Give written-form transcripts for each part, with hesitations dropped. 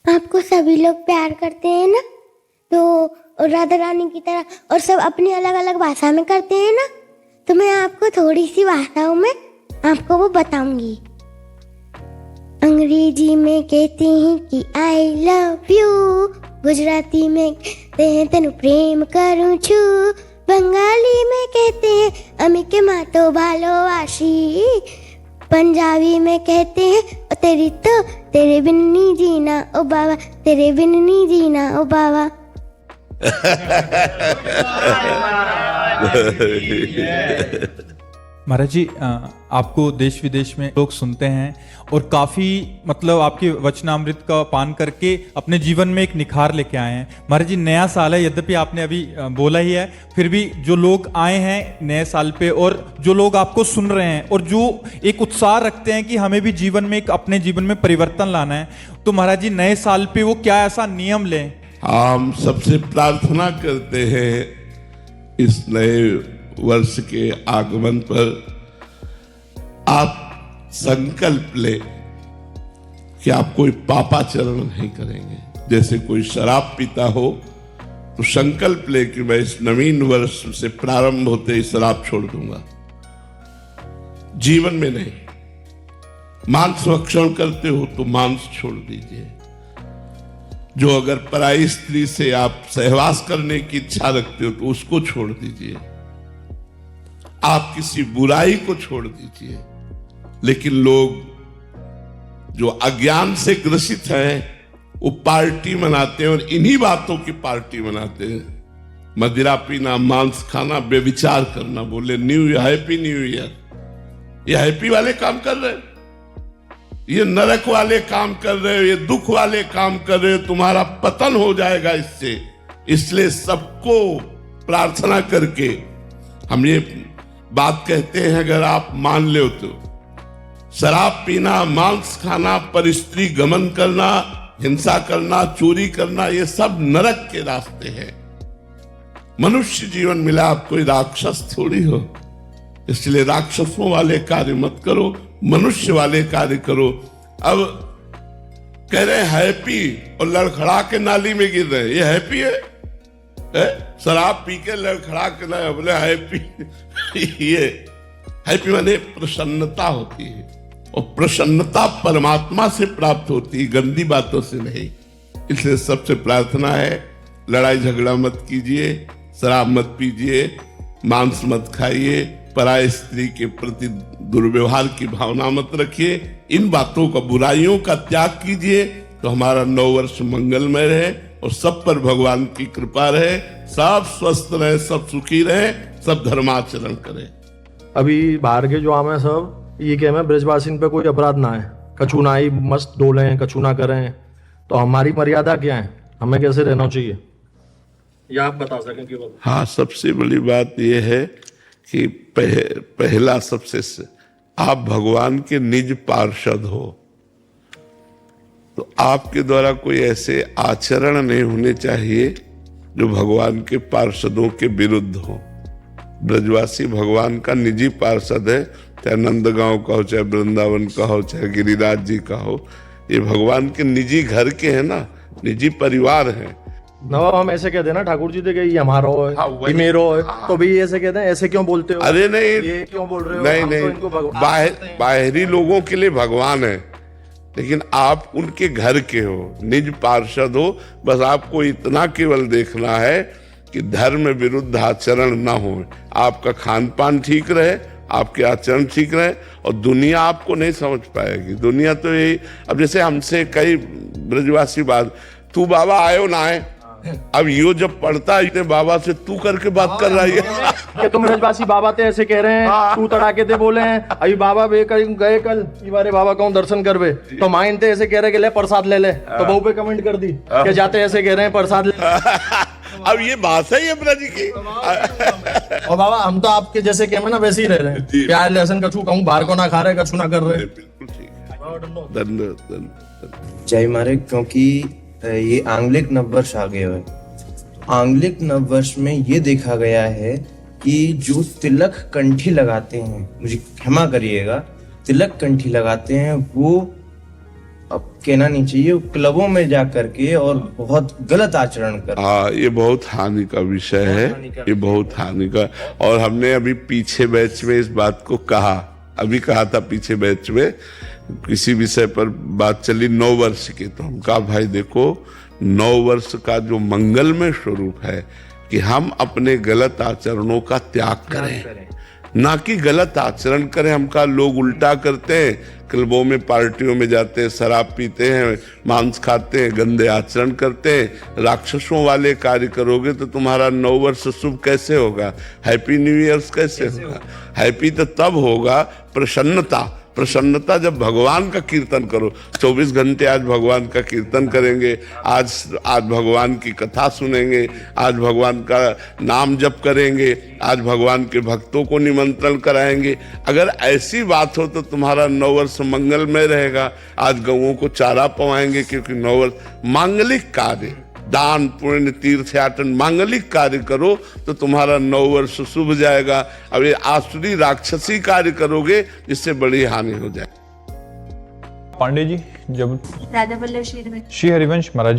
आपको सभी लोग प्यार करते हैं ना, तो राधा रानी की तरह, और सब अपनी अलग अलग भाषा में करते हैं ना, तो मैं आपको थोड़ी सी भाषाओं में आपको वो बताऊंगी। अंग्रेजी में कहते हैं कि आई लव यू, गुजराती में कहते हैं तेनु प्रेम करूं छू, बंगाली में कहते हैं अमी के मातो भालोवासी, पंजाबी में कहते हैं ओ तेरी तो तेरे बिन नी जीना ओ बाबा, तेरे बिन नी जीना ओ बाबा। महाराज जी, आपको देश विदेश में लोग सुनते हैं और काफ़ी मतलब आपके वचनामृत का पान करके अपने जीवन में एक निखार लेके आए हैं। महाराज जी, नया साल है, यद्यपि आपने अभी बोला ही है, फिर भी जो लोग आए हैं नए साल पे और जो लोग आपको सुन रहे हैं और जो एक उत्साह रखते हैं कि हमें भी जीवन में एक अपने जीवन में परिवर्तन लाना है, तो महाराज जी नए साल पे वो क्या ऐसा नियम लें? हम सबसे प्रार्थना करते हैं इस नए वर्ष के आगमन पर आप संकल्प ले कि आप कोई पापाचरण नहीं करेंगे। जैसे कोई शराब पीता हो तो संकल्प ले कि मैं इस नवीन वर्ष से प्रारंभ होते ही शराब छोड़ दूंगा, जीवन में नहीं। मांस भक्षण करते हो तो मांस छोड़ दीजिए। जो अगर पराई स्त्री से आप सहवास करने की इच्छा रखते हो तो उसको छोड़ दीजिए। आप किसी बुराई को छोड़ दीजिए। लेकिन लोग जो अज्ञान से ग्रसित हैं वो पार्टी मनाते हैं और इन्हीं बातों की पार्टी मनाते हैं। मदिरा पीना, मांस खाना, बेविचार करना, बोले new year, happy new year. ये हैप्पी वाले काम कर रहे हो, ये नरक वाले काम कर रहे हो, ये दुख वाले काम कर रहे हो, तुम्हारा पतन हो जाएगा इससे। इसलिए सबको प्रार्थना करके हम ये बात कहते हैं, अगर आप मान ले तो शराब पीना, मांस खाना, परस्त्री गमन करना, हिंसा करना, चोरी करना, ये सब नरक के रास्ते हैं। मनुष्य जीवन मिला, आप कोई राक्षस थोड़ी हो, इसलिए राक्षसों वाले कार्य मत करो, मनुष्य वाले कार्य करो। अब कह रहे हैप्पी और लड़खड़ा के नाली में गिर रहे हैं, ये हैप्पी है? शराब पी के लड़खड़ा के ना बोले हैप्पी। ये हैप्पी माने प्रसन्नता होती है, और प्रसन्नता परमात्मा से प्राप्त होती है, गंदी बातों से नहीं। इसलिए सबसे प्रार्थना है, लड़ाई झगड़ा मत कीजिए, शराब मत पीजिए, मांस मत खाइए, पराय स्त्री के प्रति दुर्व्यवहार की भावना मत रखिए। इन बातों का, बुराइयों का त्याग कीजिए, तो हमारा नव वर्ष मंगलमय रहे और सब पर भगवान की कृपा रहे, सब स्वस्थ रहे, सब सुखी रहे, सब धर्माचरण करें। अभी बाहर के जो आम है सब ये कह में ब्रजवासी पे कोई अपराध ना है, कछु ना ही मस्त डोलें, कछु ना करें, तो हमारी मर्यादा क्या है, हमें कैसे रहना चाहिए, ये आप बता सकें कि? हाँ, सबसे बड़ी बात यह है कि पहला सबसे आप भगवान के निज पार्षद हो, तो आपके द्वारा कोई ऐसे आचरण नहीं होने चाहिए जो भगवान के पार्षदों के विरुद्ध हो। ब्रजवासी भगवान का निजी पार्षद है, चाहे नंदगांव का हो, चाहे वृंदावन का हो, चाहे गिरिराज जी का हो। ये भगवान के निजी घर के हैं ना, निजी परिवार हैं। नवाब हम ऐसे कहते हैं ना, ठाकुर जी थे कि ये हमारा हो, ये मेरा हो, तो भी ऐसे कहते हैं, ऐसे क्यों बोलते हो? अरे नहीं, ये क्यों बोल रहे हो? नहीं, हम नहीं, तो इनको बाहरी लोगों के लिए भगवान है, लेकिन आप उनके घर के हो, निज पार्षद हो। बस आपको इतना केवल देखना है कि धर्म विरुद्ध आचरण ना हो, आपका खान पान ठीक रहे, आपके आचरण ठीक रहे, और दुनिया आपको नहीं समझ पाएगी। दुनिया तो यही, अब जैसे हमसे कई ब्रजवासी बात, तू बाबा आयो ना आए, अब यो जब पढ़ता है इतने बाबा से तू करके बात कर रही है कि तुम ब्रजवासी बाबा ते ऐसे कह रहे हैं, तू तड़ाके ते बोले हैं, अभी बाबा गए कल बारे बाबा कहूँ दर्शन करवे, तो माइन ते ऐसे कह रहे कि ले प्रसाद ले ले, तो बहू पे कमेंट कर दी कि जाते ऐसे कह रहे हैं प्रसाद ले। अब ये बात है ये ब्रज की। और बाबा हम तो आपके जैसे कहे ना वैसे ही रह रहे हैं, प्याज लहसुन कछु कहूँ बाहर को ना खा रहे, कछु ना कर रहे। बिल्कुल ठीक है, धन्यवाद। जय मारे, क्योंकि ये आंग्लिक नववर्ष आ गया है। आंग्लिक नववर्ष में ये देखा गया है कि जो तिलक कंठी लगाते हैं, मुझे क्षमा करिएगा, तिलक कंठी लगाते हैं, वो कहना नहीं चाहिए, क्लबों में जा करके और बहुत गलत आचरण कर। हाँ, ये बहुत हानि का विषय है, ये बहुत हानि का। और हमने अभी पीछे बैच में इस बात को कहा, अभी कहा था पीछे बैच में, किसी विषय पर बात चली 9 वर्ष की, तो हम कहा भाई देखो 9 वर्ष का जो मंगलमय स्वरूप है कि हम अपने गलत आचरणों का त्याग करें, ना कि गलत आचरण करें। हम कहा लोग उल्टा करते हैं, क्लबों में पार्टियों में जाते हैं, शराब पीते हैं, मांस खाते हैं, गंदे आचरण करते हैं। राक्षसों वाले कार्य करोगे तो तुम्हारा 9 वर्ष शुभ कैसे होगा, हैप्पी न्यू ईयर्स कैसे होगा? हैप्पी तो तब होगा प्रसन्नता जब भगवान का कीर्तन करो। 24 घंटे आज भगवान का कीर्तन करेंगे, आज भगवान की कथा सुनेंगे, आज भगवान का नाम जप करेंगे, आज भगवान के भक्तों को निमंत्रण कराएंगे। अगर ऐसी बात हो तो तुम्हारा 9 वर्ष मंगलमय रहेगा। आज गौओं को चारा पवाएंगे, क्योंकि 9 वर्ष मांगलिक कार्य, दान पुण्य तीर्थ याटन मांगलिक कार्य करो तो तुम्हारा 9 वर्ष शुभ जाएगा। अब ये आसुरी राक्षसी कार्य करोगे जिससे बड़ी हानि हो जाए। पांडे जी, जब राधा वल्लभ श्री हरिवंश महाराज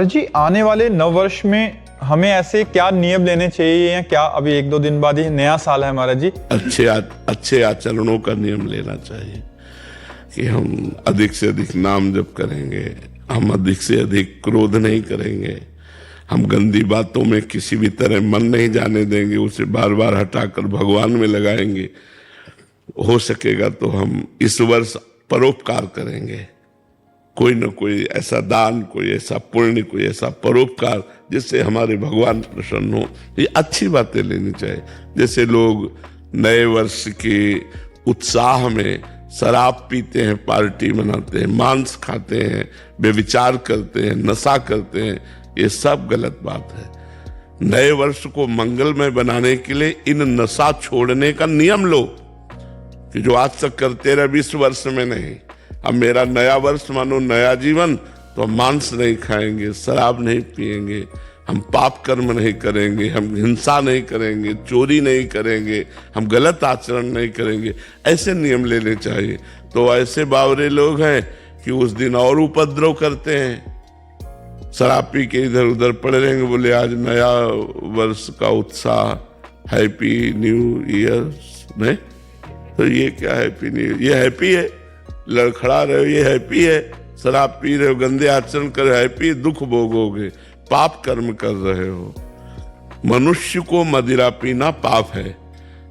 जी आने वाले 9 वर्ष में हमें ऐसे क्या नियम लेने चाहिए, या क्या अभी 1-2 दिन बाद ही नया साल है महाराज जी, अच्छे आचरणों का नियम लेना चाहिए कि हम अधिक से अधिक नाम जप करेंगे, हम अधिक से अधिक क्रोध नहीं करेंगे, हम गंदी बातों में किसी भी तरह मन नहीं जाने देंगे, उसे बार बार हटाकर भगवान में लगाएंगे। हो सकेगा तो हम इस वर्ष परोपकार करेंगे, कोई न कोई ऐसा दान, कोई ऐसा पुण्य, कोई ऐसा परोपकार जिससे हमारे भगवान प्रसन्न हो। ये अच्छी बातें लेनी चाहिए। जैसे लोग नए वर्ष के उत्साह में शराब पीते हैं, पार्टी मनाते हैं, मांस खाते हैं, व्यभिचार करते हैं, नशा करते हैं, ये सब गलत बात है। नए वर्ष को मंगलमय बनाने के लिए इन नशा छोड़ने का नियम लो कि जो आज तक करते रहे 20 वर्ष में नहीं। अब मेरा नया वर्ष मानो नया जीवन, तो हम मांस नहीं खाएंगे, शराब नहीं पिएंगे, हम पाप कर्म नहीं करेंगे, हम हिंसा नहीं करेंगे, चोरी नहीं करेंगे, हम गलत आचरण नहीं करेंगे। ऐसे नियम लेने चाहिए। तो ऐसे बावरे लोग हैं कि उस दिन और उपद्रव करते हैं, शराब पी के इधर उधर पड़े रहेंगे, बोले आज नया वर्ष का उत्साह, हैप्पी न्यू ईयर। नहीं तो ये क्या हैप्पी न्यू ईयर? ये हैप्पी है, लड़खड़ा रहे हो ये हैप्पी है, शराब पी रहे हो, गंदे आचरण कर रहे हो हैप्पी, दुख भोगोगे, पाप कर्म कर रहे हो। मनुष्य को मदिरा पीना पाप है,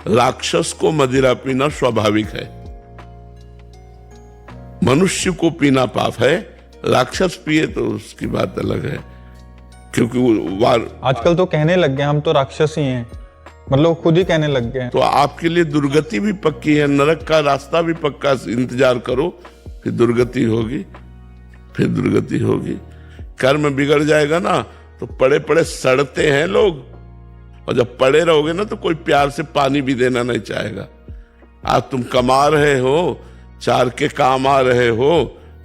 राक्षस को मदिरा पीना स्वाभाविक है। मनुष्य को पीना पाप है, राक्षस पिए तो उसकी बात अलग है, क्योंकि आजकल तो कहने लग गए हम तो राक्षस ही हैं, मतलब खुद ही कहने लग गए। तो आपके लिए दुर्गति भी पक्की है, नरक का रास्ता भी पक्का। इंतजार करो, फिर दुर्गति होगी, फिर दुर्गति होगी। कर्म बिगड़ जाएगा ना तो पड़े पड़े सड़ते हैं लोग, और जब पड़े रहोगे ना तो कोई प्यार से पानी भी देना नहीं चाहेगा। आज तुम कमा रहे हो, 4 के काम आ रहे हो,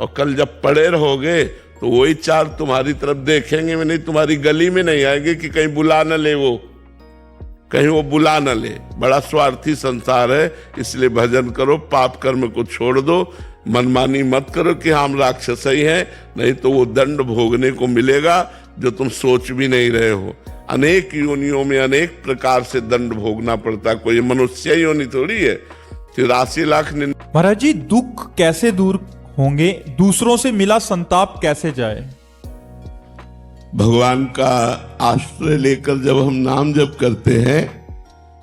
और कल जब पड़े रहोगे तो वही 4 तुम्हारी तरफ देखेंगे भी नहीं, तुम्हारी गली में नहीं आएंगे कि कहीं बुला न ले, वो कहीं वो बुला न ले। बड़ा स्वार्थी संसार है, इसलिए भजन करो, पाप कर्म को छोड़ दो, मनमानी मत करो कि हम राक्षस ही हैं, नहीं तो वो दंड भोगने को मिलेगा जो तुम सोच भी नहीं रहे हो। अनेक योनियों में अनेक प्रकार से दंड भोगना पड़ता है, कोई मनुष्य योनि थोड़ी है। 83 लाख महाराज जी, दुख कैसे दूर होंगे, दूसरों से मिला संताप कैसे जाए? भगवान का आश्रय लेकर जब हम नाम जप करते हैं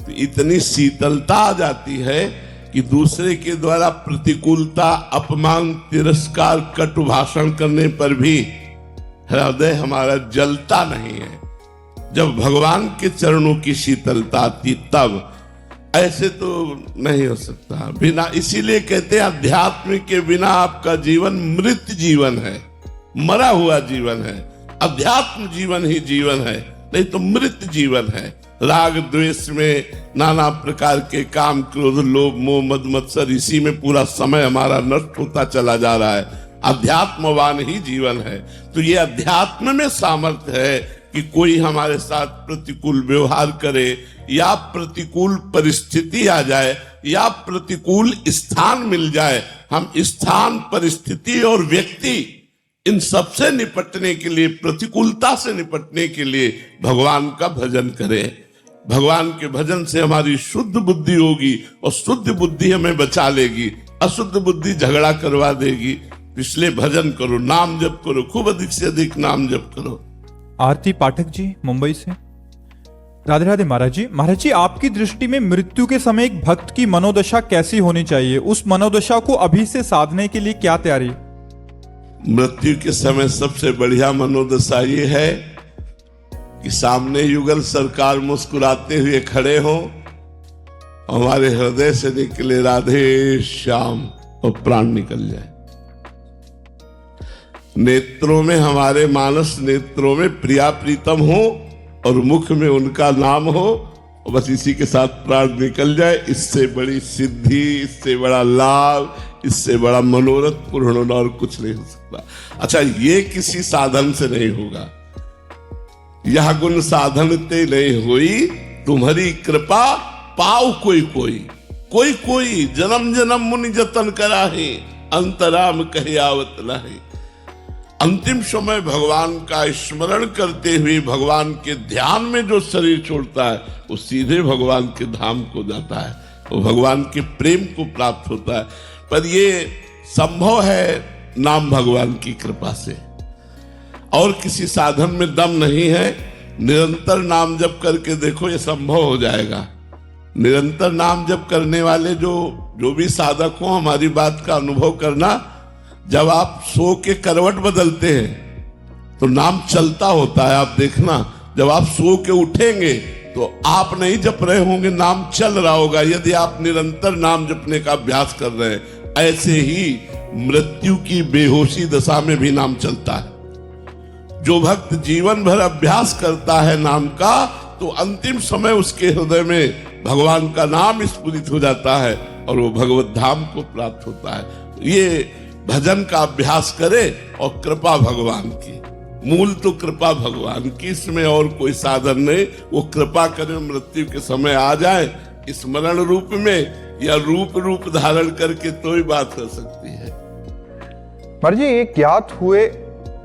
तो इतनी शीतलता आ जाती है कि दूसरे के द्वारा प्रतिकूलता, अपमान, तिरस्कार, कटु भाषण करने पर भी हृदय हमारा जलता नहीं है। जब भगवान के चरणों की शीतलता आती तब, ऐसे तो नहीं हो सकता बिना। इसीलिए कहते हैं अध्यात्म के बिना आपका जीवन मृत जीवन है, मरा हुआ जीवन है। अध्यात्म जीवन ही जीवन है, नहीं तो मृत जीवन है। राग द्वेष में नाना प्रकार के काम, क्रोध, लोभ, मोह, मद, मत्सर, इसी में पूरा समय हमारा नष्ट होता चला जा रहा है। अध्यात्मवान ही जीवन है। तो ये अध्यात्म में सामर्थ्य है कि कोई हमारे साथ प्रतिकूल व्यवहार करे, या प्रतिकूल परिस्थिति आ जाए, या प्रतिकूल स्थान मिल जाए, हम स्थान, परिस्थिति और व्यक्ति, इन सबसे निपटने के लिए, प्रतिकूलता से निपटने के लिए भगवान का भजन करें। भगवान के भजन से हमारी शुद्ध बुद्धि होगी और शुद्ध बुद्धि हमें बचा लेगी, अशुद्ध बुद्धि झगड़ा करवा देगी। इसलिए भजन करो, नाम जप करो, खूब अधिक से अधिक नाम जप करो। आरती पाठक जी मुंबई से। राधे राधे महाराज जी। महाराज जी, आपकी दृष्टि में मृत्यु के समय एक भक्त की मनोदशा कैसी होनी चाहिए? उस मनोदशा को अभी से साधने के लिए क्या तैयारी? मृत्यु के समय सबसे बढ़िया मनोदशा ये है कि सामने युगल सरकार मुस्कुराते हुए खड़े हो, हमारे हृदय से निकले राधे श्याम और प्राण निकल जाए। नेत्रों में, हमारे मानस नेत्रों में प्रिया प्रीतम हो और मुख में उनका नाम हो, और बस इसी के साथ प्राण निकल जाए। इससे बड़ी सिद्धि, इससे बड़ा लाभ, इससे बड़ा मनोरथ पूर्ण होना और कुछ नहीं हो सकता। अच्छा, ये किसी साधन से नहीं होगा। यह गुण साधन ते नहीं हुई, तुम्हारी कृपा पाओ कोई कोई, कोई कोई जन्म जन्म मुनि जतन करा है, अंतराम कहे आवत नहीं। अंतिम समय भगवान का स्मरण करते हुए भगवान के ध्यान में जो शरीर छोड़ता है वो सीधे भगवान के धाम को जाता है, वो भगवान के प्रेम को प्राप्त होता है। पर ये संभव है नाम भगवान की कृपा से, और किसी साधन में दम नहीं है। निरंतर नाम जप करके देखो, ये संभव हो जाएगा। निरंतर नाम जप करने वाले जो भी साधक हो, हमारी बात का अनुभव करना, जब आप सो के करवट बदलते हैं तो नाम चलता होता है। आप देखना, जब आप सो के उठेंगे तो आप नहीं जप रहे होंगे, नाम चल रहा होगा, यदि आप निरंतर नाम जपने का अभ्यास कर रहे हैं। ऐसे ही मृत्यु की बेहोशी दशा में भी नाम चलता है। जो भक्त जीवन भर अभ्यास करता है नाम का, तो अंतिम समय उसके हृदय में भगवान का नाम स्फुरित हो जाता है और वो भगवत धाम को प्राप्त होता है। ये भजन का अभ्यास करे और कृपा भगवान की, मूल तो कृपा भगवान की, इसमें और कोई साधन नहीं। वो कृपा करे, मृत्यु के समय आ जाए स्मरण रूप में या रूप धारण करके, तो ही बात हो सकती है। महाराज जी, एक ज्ञात हुए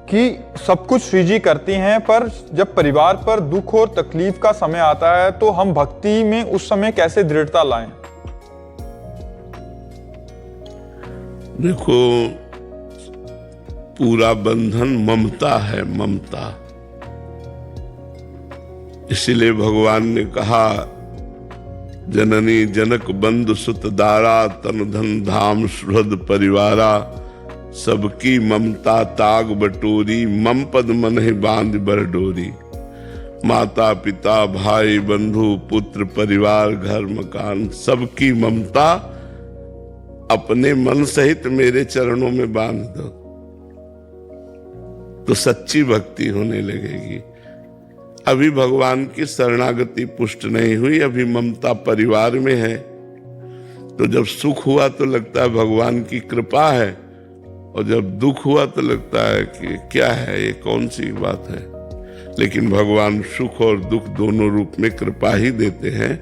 कि सब कुछ श्री जी करती हैं, पर जब परिवार पर दुख और तकलीफ का समय आता है तो हम भक्ति में उस समय कैसे दृढ़ता लाएं? देखो, पूरा बंधन ममता है, ममता। इसीलिए भगवान ने कहा, जननी जनक बंधु सुत दारा, तन धन धाम सुहृद परिवारा, सबकी ममता ताग बटोरी, मम पद मन ही बांध बर डोरी। माता पिता भाई बंधु पुत्र परिवार घर मकान, सबकी ममता अपने मन सहित मेरे चरणों में बांध दो, तो सच्ची भक्ति होने लगेगी। अभी भगवान की शरणागति पुष्ट नहीं हुई, अभी ममता परिवार में है। तो जब सुख हुआ तो लगता है भगवान की कृपा है, और जब दुख हुआ तो लगता है कि क्या है ये, कौन सी बात है। लेकिन भगवान सुख और दुख दोनों रूप में कृपा ही देते हैं,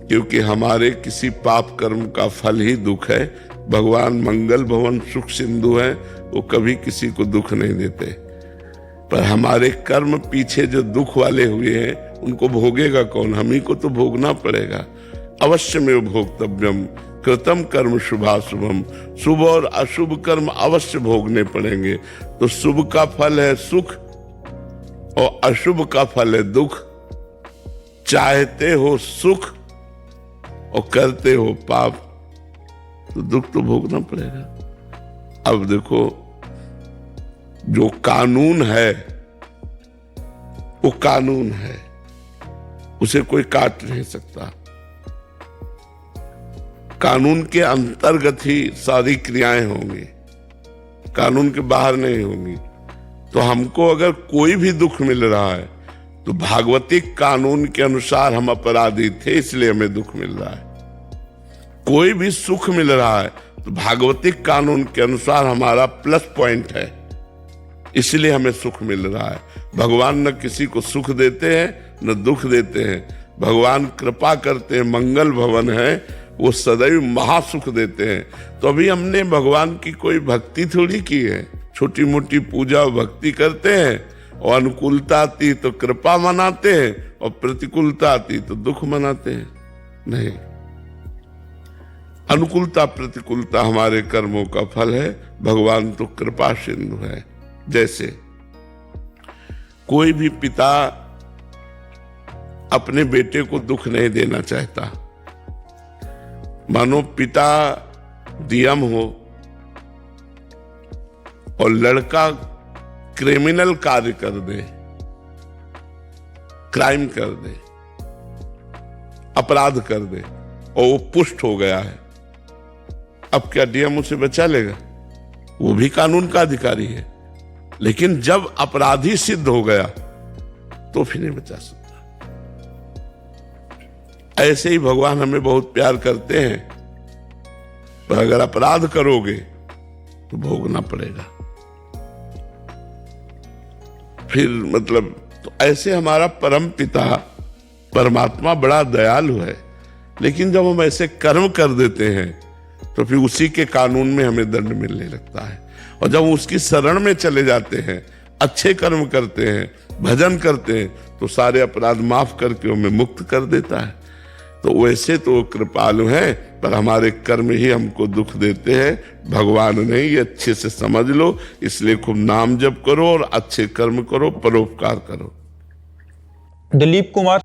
क्योंकि हमारे किसी पाप कर्म का फल ही दुख है। भगवान मंगल भवन सुख सिंधु है, वो कभी किसी को दुख नहीं देते। पर हमारे कर्म पीछे जो दुख वाले हुए हैं उनको भोगेगा कौन? हम ही को तो भोगना पड़ेगा। अवश्य में भोक्तव्यम कृतम कर्म शुभाशुभम, शुभ और अशुभ कर्म अवश्य भोगने पड़ेंगे। तो शुभ का फल है सुख और अशुभ का फल है दुख। चाहते हो सुख और करते हो पाप, तो दुख तो भोगना पड़ेगा। अब देखो, जो कानून है वो कानून है, उसे कोई काट नहीं सकता। कानून के अंतर्गत ही सारी क्रियाएं होंगी, कानून के बाहर नहीं होंगी। तो हमको अगर कोई भी दुख मिल रहा है तो भागवतिक कानून के अनुसार हम अपराधी थे, इसलिए हमें दुख मिल रहा है। कोई भी सुख मिल रहा है तो भागवतिक कानून के अनुसार हमारा प्लस पॉइंट है, इसलिए हमें सुख मिल रहा है। भगवान न किसी को सुख देते हैं न दुख देते हैं, भगवान कृपा करते हैं। मंगल भवन है, वो सदैव महासुख देते हैं। तो अभी हमने भगवान की कोई भक्ति थोड़ी की है, छोटी मोटी पूजा भक्ति करते हैं और अनुकूलता आती तो कृपा मनाते हैं और प्रतिकूलता आती तो दुख मनाते हैं। नहीं, अनुकूलता प्रतिकूलता हमारे कर्मों का फल है, भगवान तो कृपा सिंधु है। जैसे कोई भी पिता अपने बेटे को दुख नहीं देना चाहता। मानो पिता डीएम हो और लड़का क्रिमिनल कार्य कर दे, क्राइम कर दे, अपराध कर दे और वो पुष्ट हो गया है, अब क्या डीएम उसे बचा लेगा? वो भी कानून का अधिकारी है, लेकिन जब अपराधी सिद्ध हो गया तो फिर नहीं बचा सकता। ऐसे ही भगवान हमें बहुत प्यार करते हैं, पर अगर अपराध करोगे तो भोगना पड़ेगा। फिर मतलब तो ऐसे हमारा परम पिता परमात्मा बड़ा दयालु है, लेकिन जब हम ऐसे कर्म कर देते हैं तो फिर उसी के कानून में हमें दंड मिलने लगता है। और जब उसकी शरण में चले जाते हैं, अच्छे कर्म करते हैं, भजन करते हैं, तो सारे अपराध माफ करके हमें मुक्त कर देता है। तो वैसे तो कृपालु हैं, पर हमारे कर्म ही हमको दुख देते हैं, भगवान नहीं। ये अच्छे से समझ लो। इसलिए खूब नाम जप करो और अच्छे कर्म करो, परोपकार करो। दिलीप कुमार